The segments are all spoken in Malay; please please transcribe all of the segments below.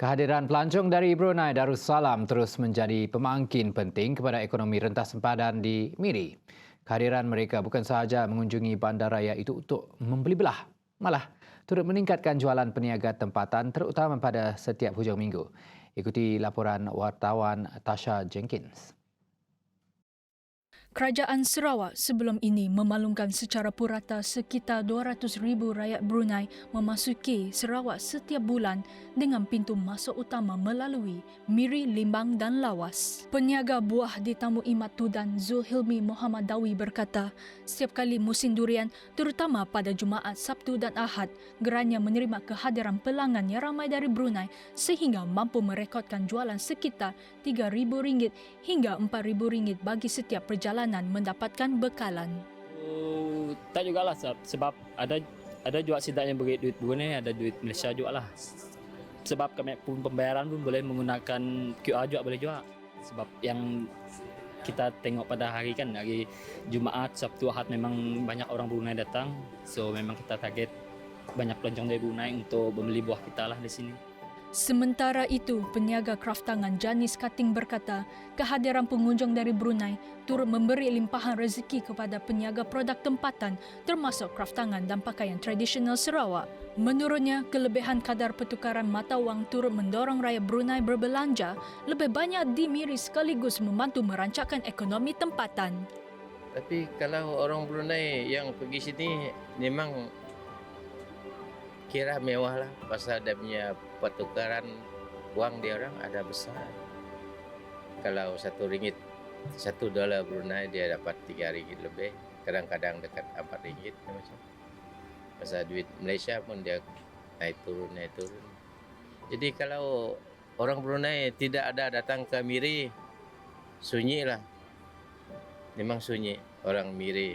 Kehadiran pelancong dari Brunei Darussalam terus menjadi pemangkin penting kepada ekonomi rentas sempadan di Miri. Kehadiran mereka bukan sahaja mengunjungi bandaraya itu untuk membeli belah, malah turut meningkatkan jualan peniaga tempatan terutama pada setiap hujung minggu. Ikuti laporan wartawan Tasha Jenkins. Kerajaan Sarawak sebelum ini memaklumkan secara purata sekitar 200,000 rakyat Brunei memasuki Sarawak setiap bulan dengan pintu masuk utama melalui Miri, Limbang dan Lawas. Peniaga buah di Tamu Imat Tudan Zulhilmi Muhammad Dawi berkata, setiap kali musim durian, terutama pada Jumaat, Sabtu dan Ahad, geranya menerima kehadiran pelanggan yang ramai dari Brunei sehingga mampu merekodkan jualan sekitar RM3,000 hingga RM4,000 bagi setiap perjalanan mendapatkan bekalan. Tak jugalah sebab ada juga sidang yang beri duit Brunei, ada duit Malaysia juga lah. Sebab kami pun pembayaran pun boleh menggunakan QR juga boleh juga. Sebab yang kita tengok pada hari kan, hari Jumaat, Sabtu, Ahad memang banyak orang Brunei datang. So memang kita target banyak pelancong dari Brunei untuk membeli buah kita lah di sini. Sementara itu, peniaga kraftangan Janis Kating berkata, kehadiran pengunjung dari Brunei turut memberi limpahan rezeki kepada peniaga produk tempatan termasuk kraftangan dan pakaian tradisional Sarawak. Menurutnya, kelebihan kadar pertukaran mata wang turut mendorong rakyat Brunei berbelanja lebih banyak di Miri sekaligus membantu merancangkan ekonomi tempatan. Tapi kalau orang Brunei yang pergi sini memang kira mewah lah pasal dia punya pertukaran wang dia orang ada besar. Kalau RM1, $1 Brunei dia dapat RM3 lebih, kadang-kadang dekat RM4 macam. Pasal duit Malaysia pun dia naik turun. Jadi kalau orang Brunei tidak ada datang ke Miri, sunyi lah. Memang sunyi orang Miri.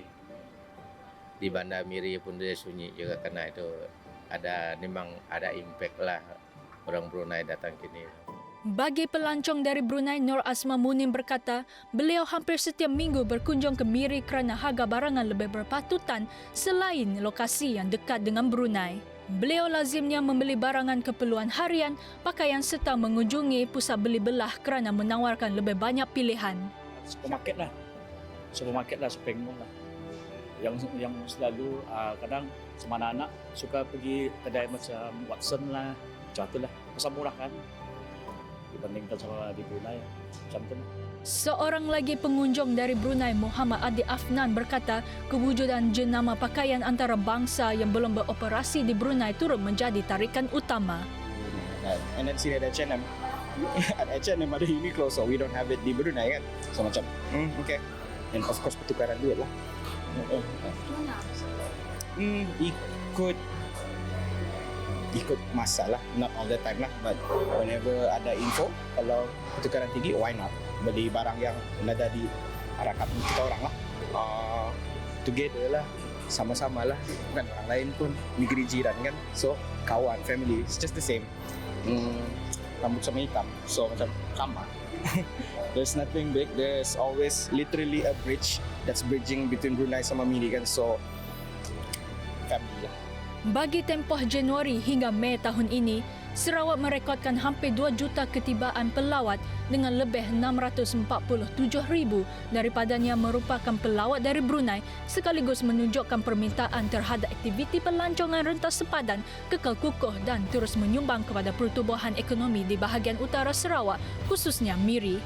Di bandar Miri pun dia sunyi juga karena itu memang ada impact lah orang Brunei datang ke sini. Bagi pelancong dari Brunei, Nur Asma Munim berkata, beliau hampir setiap minggu berkunjung ke Miri kerana harga barangan lebih berpatutan selain lokasi yang dekat dengan Brunei. Beliau lazimnya membeli barangan keperluan harian, pakaian serta mengunjungi pusat beli belah kerana menawarkan lebih banyak pilihan. Supermarket lah, shopping mall lah. Yang selalu kadang sama anak-anak suka pergi kedai macam Watson lah, macam itulah. Pasal murah kan dibandingkan sama di Brunei, macam tu. Seorang lagi pengunjung dari Brunei, Muhammad Adi Afnan berkata, kewujudan jenama pakaian antara bangsa yang belum beroperasi di Brunei turut menjadi tarikan utama. And then sini ada H&M. Ada H&M, ada Uniqlo, so we don't have it di Brunei kan. So macam, okay. And of course pertukaran duit lah. Ikut masa lah, not all the time lah, but whenever ada info, kalau pertukaran tinggi, why not? Beli barang yang ada di harakat kita orang lah. Together lah, sama-sama lah, bukan orang lain pun, negeri jiran kan, so kawan, family, it's just the same. Rambut sama hitam, so macam sama. There's nothing big, there's always literally a bridge that's bridging between Brunei sama Miri kan, so family lah. Bagi tempoh Januari hingga Mei tahun ini, Sarawak merekodkan hampir 2 juta ketibaan pelawat dengan lebih 647,000 daripadanya merupakan pelawat dari Brunei sekaligus menunjukkan permintaan terhadap aktiviti pelancongan rentas sepadan kekal kukuh dan terus menyumbang kepada pertumbuhan ekonomi di bahagian utara Sarawak, khususnya Miri.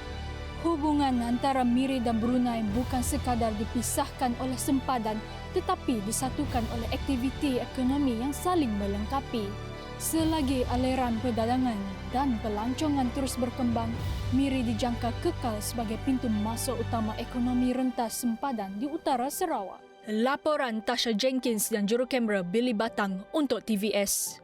Hubungan antara Miri dan Brunei bukan sekadar dipisahkan oleh sempadan tetapi disatukan oleh aktiviti ekonomi yang saling melengkapi. Selagi aliran perdagangan dan pelancongan terus berkembang, Miri dijangka kekal sebagai pintu masuk utama ekonomi rentas sempadan di utara Sarawak. Laporan Tasha Jenkins dan jurukamera Billy Batang untuk TVS.